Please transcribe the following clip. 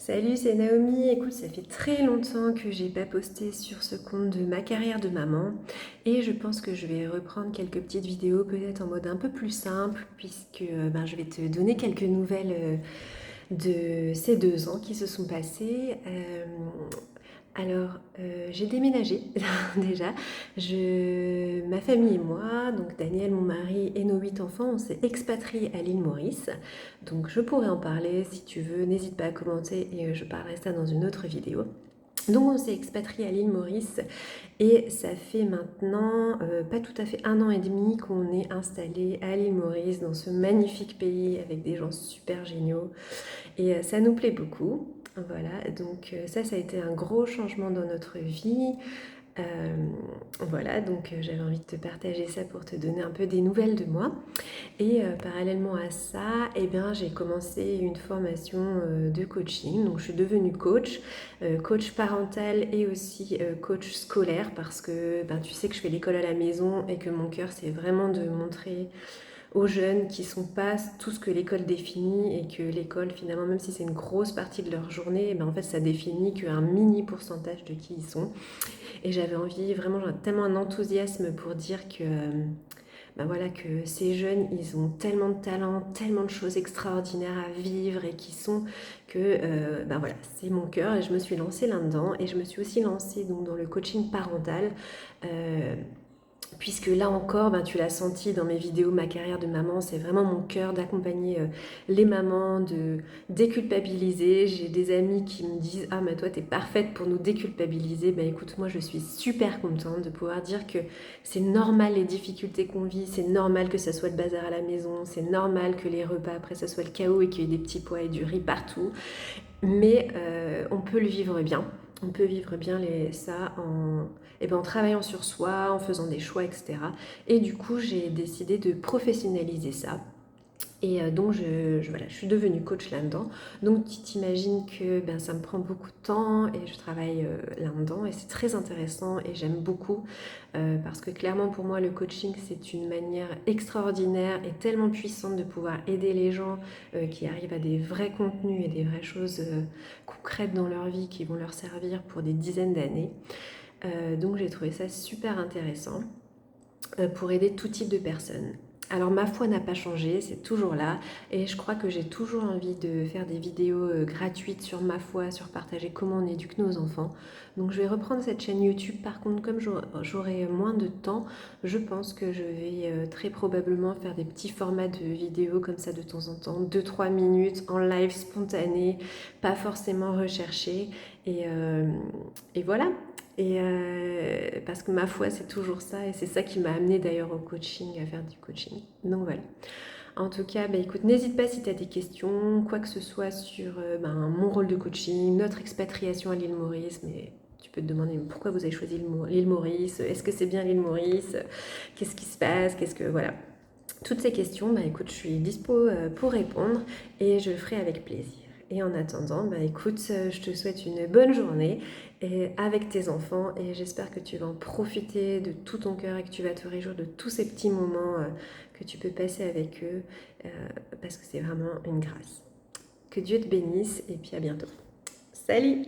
Salut, c'est Naomi. Écoute, ça fait très longtemps que j'ai pas posté sur ce compte de ma carrière de maman et je pense que je vais reprendre quelques petites vidéos peut-être en mode un peu plus simple puisque je vais te donner quelques nouvelles de ces 2 ans qui se sont passés. J'ai déménagé déjà. Ma famille et moi, donc Daniel, mon mari et nos 8 enfants, on s'est expatriés à l'île Maurice. Donc je pourrais en parler si tu veux, n'hésite pas à commenter et je parlerai ça dans une autre vidéo. Donc on s'est expatrié à l'île Maurice et ça fait maintenant pas tout à fait 1 an et demi qu'on est installé à l'île Maurice dans ce magnifique pays avec des gens super géniaux et ça nous plaît beaucoup. Voilà, donc ça a été un gros changement dans notre vie. Euh, voilà, donc j'avais envie de te partager ça pour te donner un peu des nouvelles de moi. Et parallèlement à ça, eh bien, j'ai commencé une formation de coaching. Donc je suis devenue coach, coach parental et aussi coach scolaire parce que tu sais que je fais l'école à la maison et que mon cœur c'est vraiment de montrer aux jeunes qui ne sont pas tout ce que l'école définit et que l'école finalement même si c'est une grosse partie de leur journée, en fait ça définit qu'un mini pourcentage de qui ils sont. Et j'avais envie vraiment, j'ai tellement un enthousiasme pour dire que voilà, que ces jeunes, ils ont tellement de talent, tellement de choses extraordinaires à vivre et qui sont que voilà, c'est mon cœur et je me suis lancée là-dedans et je me suis aussi lancée donc dans le coaching parental. Euh, Puisque là encore, tu l'as senti dans mes vidéos, ma carrière de maman, c'est vraiment mon cœur d'accompagner les mamans, de déculpabiliser. J'ai des amis qui me disent «Ah mais toi t'es parfaite pour nous déculpabiliser». Écoute, moi je suis super contente de pouvoir dire que c'est normal les difficultés qu'on vit, c'est normal que ça soit le bazar à la maison, c'est normal que les repas après ça soit le chaos et qu'il y ait des petits pois et du riz partout. Mais on peut le vivre bien. On peut vivre bien ça en travaillant sur soi, en faisant des choix, etc. Et du coup, j'ai décidé de professionnaliser ça. Et donc, voilà, je suis devenue coach là-dedans. Donc, tu t'imagines que ça me prend beaucoup de temps et je travaille là-dedans. Et c'est très intéressant et j'aime beaucoup parce que clairement, pour moi, le coaching, c'est une manière extraordinaire et tellement puissante de pouvoir aider les gens qui arrivent à des vrais contenus et des vraies choses concrètes dans leur vie qui vont leur servir pour des dizaines d'années. Donc, j'ai trouvé ça super intéressant pour aider tout type de personnes. Alors ma foi n'a pas changé, c'est toujours là et je crois que j'ai toujours envie de faire des vidéos gratuites sur ma foi, sur partager comment on éduque nos enfants. Donc je vais reprendre cette chaîne YouTube. Par contre, comme j'aurai moins de temps, je pense que je vais très probablement faire des petits formats de vidéos comme ça de temps en temps, 2-3 minutes en live spontané, pas forcément recherché et voilà. Et parce que ma foi, c'est toujours ça, et c'est ça qui m'a amené d'ailleurs au coaching, à faire du coaching. Donc voilà. En tout cas, écoute, n'hésite pas si tu as des questions, quoi que ce soit sur mon rôle de coaching, notre expatriation à l'île Maurice, mais tu peux te demander pourquoi vous avez choisi l'île Maurice, est-ce que c'est bien l'île Maurice, qu'est-ce qui se passe, voilà. Toutes ces questions, écoute, je suis dispo pour répondre et je le ferai avec plaisir. Et en attendant, écoute, je te souhaite une bonne journée avec tes enfants et j'espère que tu vas en profiter de tout ton cœur et que tu vas te réjouir de tous ces petits moments que tu peux passer avec eux parce que c'est vraiment une grâce. Que Dieu te bénisse et puis à bientôt. Salut!